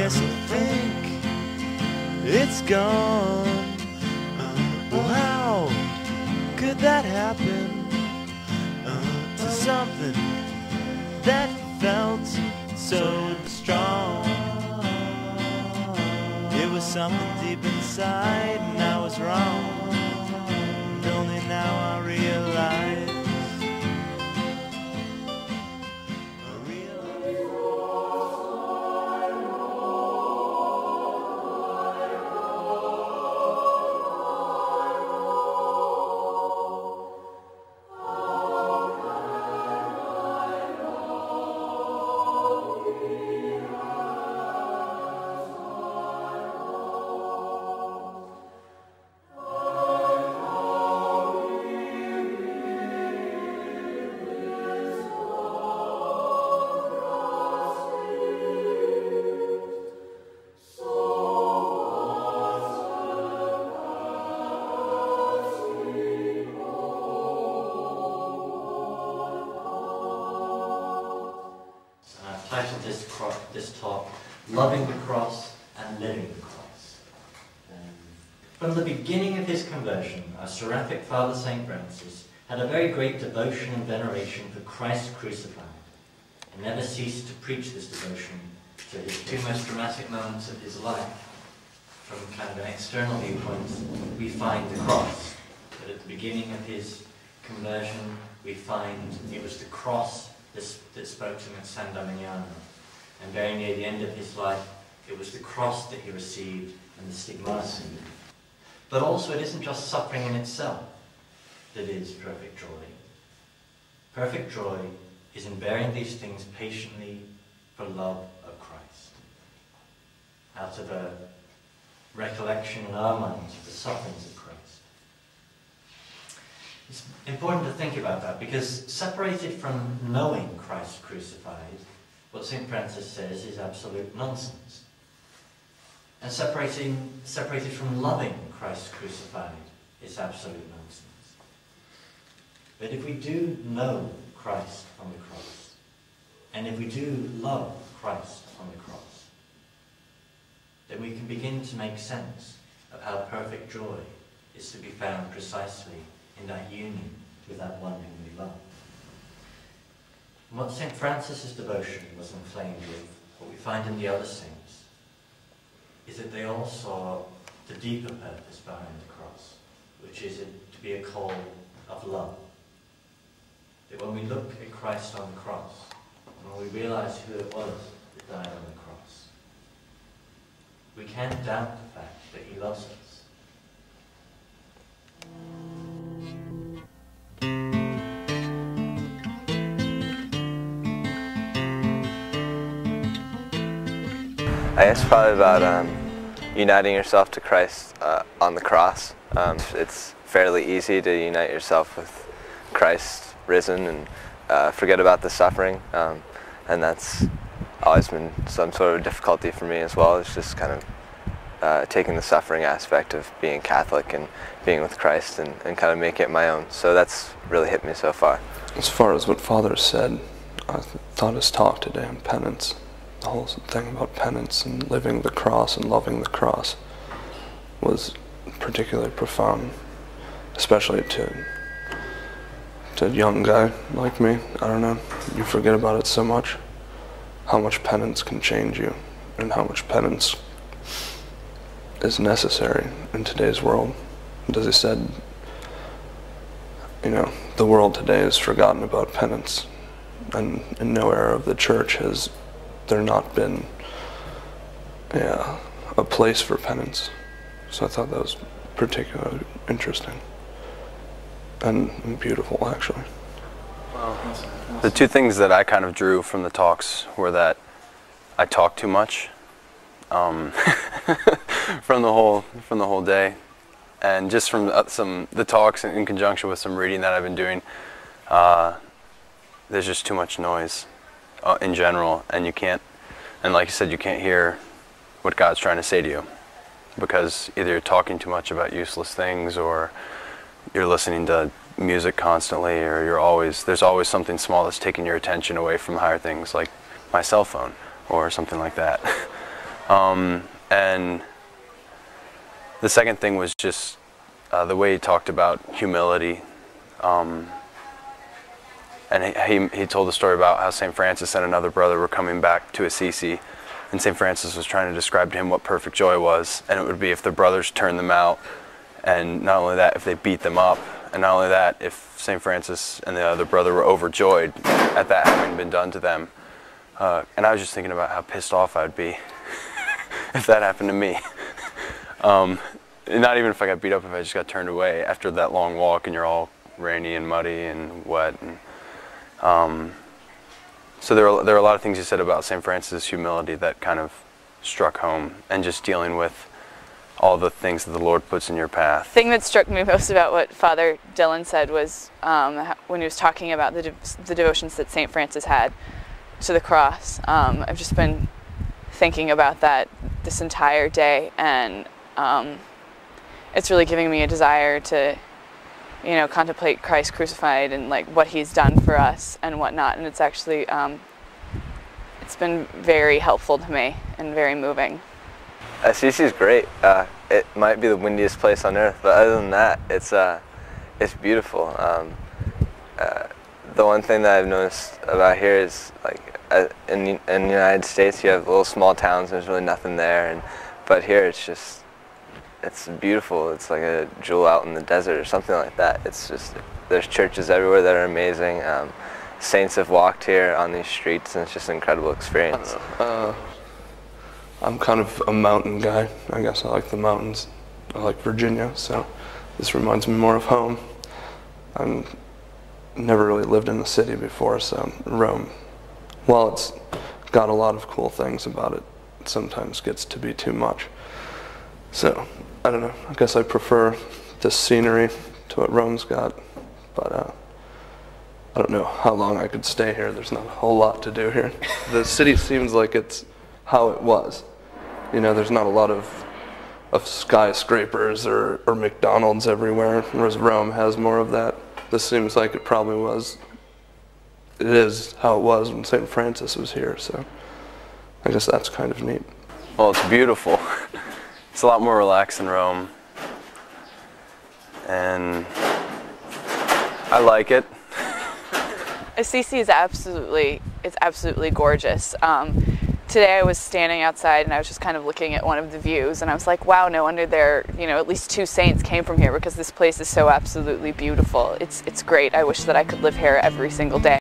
guess I think it's gone. Well, how could that happen to something that felt so strong? It was something deep inside, and I was wrong. And only now I realize. Titled this talk, Loving the Cross and Living the Cross. From the beginning of his conversion, our seraphic Father St. Francis had a very great devotion and veneration for Christ crucified, and never ceased to preach this devotion to his two most dramatic moments of his life. From kind of an external viewpoint, we find the cross, but at the beginning of his conversion, we find it was the cross that spoke to him at San Damiano, and very near the end of his life, it was the cross that he received and the stigmata. But also, it isn't just suffering in itself that is perfect joy. Perfect joy is in bearing these things patiently for love of Christ. Out of a recollection in our minds of the sufferings of Christ. It's important to think about that, because separated from knowing Christ crucified, what St. Francis says is absolute nonsense. And separated from loving Christ crucified is absolute nonsense. But if we do know Christ on the cross, and if we do love Christ on the cross, then we can begin to make sense of how perfect joy is to be found precisely in that union with that one whom we love. And what St. Francis's devotion was inflamed with, what we find in the other saints, is that they all saw the deeper purpose behind the cross, which is it to be a call of love. That when we look at Christ on the cross, and when we realize who it was that died on the cross, we can't doubt the fact that he loves us. I guess probably about uniting yourself to Christ on the cross. It's fairly easy to unite yourself with Christ risen and forget about the suffering, and that's always been some sort of difficulty for me as well. It's just kind of taking the suffering aspect of being Catholic and being with Christ and kind of make it my own. So that's really hit me so far. As far as what Father said, I thought his talk today on penance, the whole thing about penance and living the cross and loving the cross, was particularly profound, especially to a young guy like me. I don't know, you forget about it so much, how much penance can change you and how much penance is necessary in today's world. And as he said, you know, the world today has forgotten about penance, and in no era of the church has there not been a place for penance. So I thought that was particularly interesting and beautiful, actually. Well, the two things that I kind of drew from the talks were that I talk too much from the whole day, and just from the talks in conjunction with some reading that I've been doing, there's just too much noise in general, and you can't, and like you said, you can't hear what God's trying to say to you, because either you're talking too much about useless things, or you're listening to music constantly, or there's always something small that's taking your attention away from higher things, like my cell phone or something like that. And the second thing was just the way he talked about humility. And he told a story about how St. Francis and another brother were coming back to Assisi, and St. Francis was trying to describe to him what perfect joy was, and it would be if the brothers turned them out, and not only that, if they beat them up, and not only that, if St. Francis and the other brother were overjoyed at that having been done to them. And I was just thinking about how pissed off I'd be if that happened to me. Not even if I got beat up, if I just got turned away after that long walk and you're all rainy and muddy and wet. And, so there are a lot of things he said about St. Francis' humility that kind of struck home, and just dealing with all the things that the Lord puts in your path. The thing that struck me most about what Father Dylan said was when he was talking about the devotions that St. Francis had to the cross. I've just been thinking about that this entire day, and it's really giving me a desire to, you know, contemplate Christ crucified and like what he's done for us and whatnot. And it's actually, it's been very helpful to me and very moving. Assisi is great. It might be the windiest place on earth, but other than that, it's beautiful. The one thing that I've noticed about here is, like, in the United States, you have little small towns. There's really nothing there, but here it's beautiful. It's like a jewel out in the desert or something like that. It's just, there's churches everywhere that are amazing. Saints have walked here on these streets, and it's just an incredible experience. I'm kind of a mountain guy. I guess I like the mountains. I like Virginia, so this reminds me more of home. I've never really lived in the city before, so Rome, while it's got a lot of cool things about it, it sometimes gets to be too much. So, I don't know, I guess I prefer this scenery to what Rome's got, but I don't know how long I could stay here. There's not a whole lot to do here. The city seems like it's how it was. You know, there's not a lot of skyscrapers or McDonald's everywhere, whereas Rome has more of that. This seems like it probably was, it is how it was when St. Francis was here, so I guess that's kind of neat. Well, it's beautiful. It's a lot more relaxed than Rome, and I like it. Assisi is absolutely gorgeous. Today I was standing outside and I was just kind of looking at one of the views, and I was like, wow, no wonder there, you know, at least 2 saints came from here, because this place is so absolutely beautiful. It's great. I wish that I could live here every single day.